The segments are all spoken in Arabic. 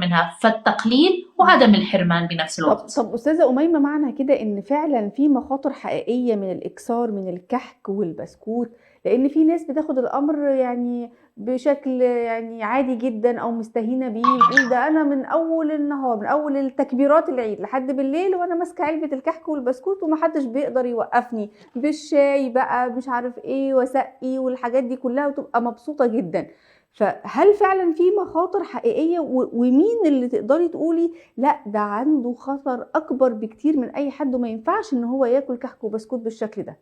منها، فالتقليل وعدم الحرمان بنفس الوقت. طب أستاذة أميمة، معنى كده إن فعلا في مخاطر حقيقية من الإكثار من الكحك والبسكوت؟ لأن في ناس بتاخد الأمر يعني بشكل يعني عادي جدا أو مستهينة بيه، وتقول ده أنا من أول النهار، من أول التكبيرات العيد لحد بالليل وأنا ماسكة علبة الكحك والبسكوت ومحدش بيقدر يوقفني، بالشاي بقى مش عارف إيه وسقي والحاجات دي كلها، وتبقى مبسوطة جدا. فهل فعلا في مخاطر حقيقية؟ ومين اللي تقدري تقولي لا ده عنده خطر اكبر بكتير من اي حد وما ينفعش ان هو ياكل كحك وبسكوت بالشكل ده؟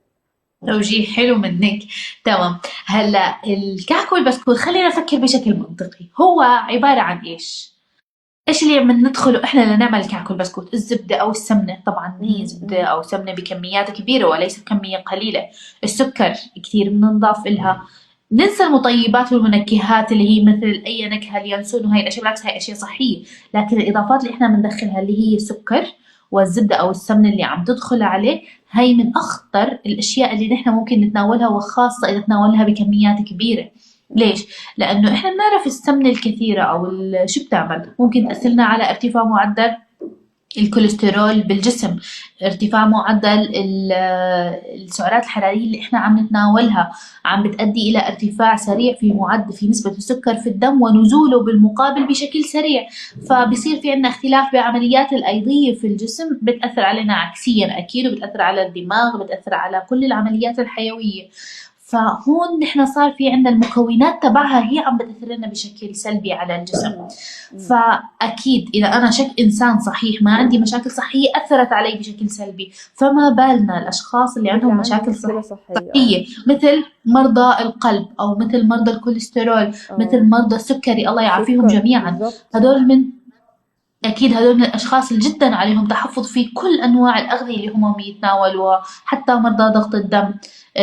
توجيه حلو منك. تمام. هلا الكعك والبسكوت خلينا نفكر بشكل منطقي، هو عبارة عن ايش اللي ندخله احنا لنعمل الكعك والبسكوت؟ الزبدة او السمنة، طبعا هي زبدة امم او سمنة بكميات كبيرة وليست كمية قليلة. السكر كثير بنضاف إلها. ننسى المطيبات والمنكهات اللي هي مثل اي نكهة اليانسون وهي الاشياء، بالعكس هاي اشياء صحية. لكن الاضافات اللي احنا بندخلها اللي هي السكر والزبدة او السمنة اللي عم تدخل عليه، هاي من اخطر الاشياء اللي نحن ممكن نتناولها، وخاصة اذا تناولها بكميات كبيرة. ليش؟ لأنه إحنا بنعرف السمنة الكثيرة أو شو بتعمل؟ ممكن تأثرنا على ارتفاع معدل الكوليسترول بالجسم، ارتفاع معدل السعرات الحرارية اللي إحنا عم نتناولها، عم بتؤدي إلى ارتفاع سريع في معدل في نسبة السكر في الدم ونزوله بالمقابل بشكل سريع. فبصير في عنا اختلاف بعمليات الأيضية في الجسم، بتأثر علينا عكسيا أكيد، وبتأثر على الدماغ، بتأثر على كل العمليات الحيوية. فهون نحن صار في عندنا المكونات تبعها هي عم بتأثر لنا بشكل سلبي على الجسم. فأكيد إذا أنا إنسان صحيح ما عندي مشاكل صحية أثرت علي بشكل سلبي، فما بالنا الأشخاص اللي اللي عندهم عنده مشاكل مشكلة صحية. صحية، مثل مرضى القلب أو مثل مرضى الكوليسترول، مثل اه، مرضى السكري، الله يعافيهم السكر جميعا. بالظبط. هدول من أكيد هدول من الأشخاص اللي جدا عليهم تحفظ في كل أنواع الأغذية اللي هم بيتناولوها، حتى مرضى ضغط الدم،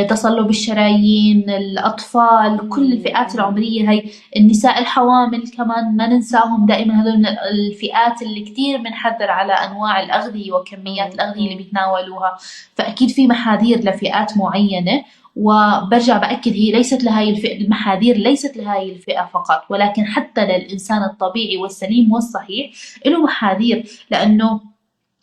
تصلب الشرايين، الأطفال، كل الفئات العمرية هاي، النساء الحوامل كمان ما ننساهم دائما. هذول من الفئات اللي كتير بنحذر على أنواع الأغذية وكميات اه الأغذية اللي اه بيتناولوها. فأكيد في محاذير لفئات معينة، وبرجع بأكد هي ليست لهاي الفئة، المحاذير ليست لهاي الفئة فقط، ولكن حتى للإنسان الطبيعي والسليم والصحيح له محاذير. لأنه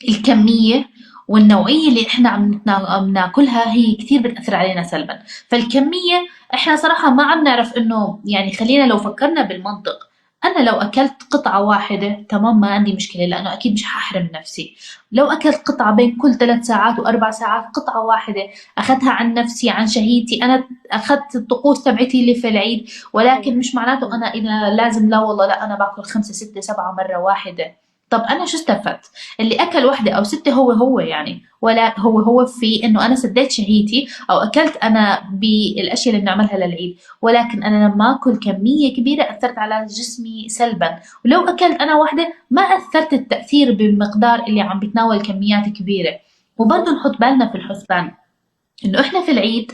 الكمية والنوعية اللي احنا عم ناكلها هي كثير بتأثر علينا سلبا. فالكمية احنا صراحة ما عم نعرف انه، يعني خلينا لو فكرنا بالمنطق، انا لو اكلت قطعة واحدة تمام ما عندي مشكلة، لانه اكيد مش ححرم نفسي. لو اكلت قطعة بين كل 3 ساعات و4 ساعات، قطعة واحدة اخذتها عن نفسي عن شهيتي، انا اخذت الطقوس تبعتي اللي في العيد. ولكن طبعا. مش معناته انا اذا لازم، لا والله لا انا باكل 5 6 7 مرة واحدة. طب أنا شو استفدت؟ اللي أكل واحدة أو 6 هو يعني، ولا هو في إنه أنا سديت شهيتي أو أكلت أنا بالأشياء اللي بنعملها للعيد. ولكن أنا لما أكل كمية كبيرة أثرت على جسمي سلبا. ولو أكلت أنا واحدة ما أثرت التأثير بالمقدار اللي عم بتناول كميات كبيرة. وبرضه نحط بالنا في الحسبان إنه إحنا في العيد